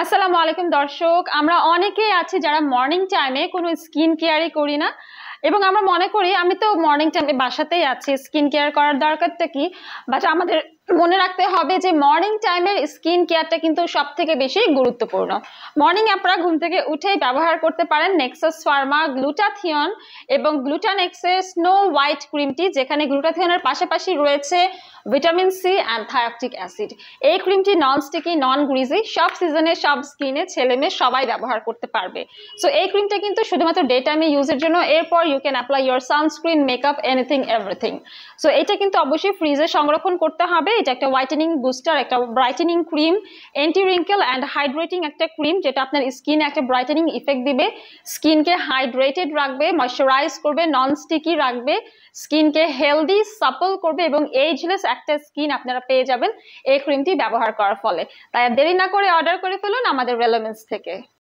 আসসালামু আলাইকুম দর্শক, আমরা অনেকেই আছি যারা মর্নিং টাইমে কোনো স্কিন কেয়ারই করি না। এবং আমরা মনে করি আমি তো মর্নিং টাইমে বাসাতেই আছি, স্কিন কেয়ার করার দরকারটা কি। বাট আমাদের মনে রাখতে হবে যে মর্নিং টাইমের স্কিন কেয়ারটা কিন্তু সব থেকে বেশি গুরুত্বপূর্ণ। মর্নিং আপনারা ঘুম থেকে উঠেই ব্যবহার করতে পারেন নেক্সাস ফার্মা গ্লুটাথিয়ন এবং গ্লুটানেক্সের স্নো হোয়াইট ক্রিমটি, যেখানে গ্লুটাথিয়নের পাশাপাশি রয়েছে ভিটামিন সি অ্যান্ড থায়োকটিক অ্যাসিড। এই ক্রিমটি নন স্টিকি, নন গ্রিজি, সব সিজনে সব স্কিনে ছেলে মেয়ে সবাই ব্যবহার করতে পারবে। সো এই ক্রিমটা কিন্তু শুধুমাত্র ডে টাইমে ইউজের জন্য, এরপর you can apply your sunscreen, makeup, anything everything. So এটা কিন্তু অবশ্যই ফ্রিজে সংরক্ষণ করতে হবে। এটা একটা হোয়াইটেনিং বুস্টার, একটা brightening cream, anti wrinkle and hydrating একটা ক্রিম, যেটা আপনার স্কিনে একটা ব্রাইটেনিং ইফেক্ট দিবে, স্কিনকে হাইড্রেটেড রাখবে, ময়শ্চারাইজ করবে, নন স্টিকি রাখবে, স্কিনকে হেলদি সাপল করবে এবং এজলেস একটা স্কিন আপনারা পেয়ে যাবেন এই ক্রিমটি ব্যবহার করার ফলে। তাই আর দেরি না করে অর্ডার করে ফেলুন আমাদের রেলেমেন্টস থেকে।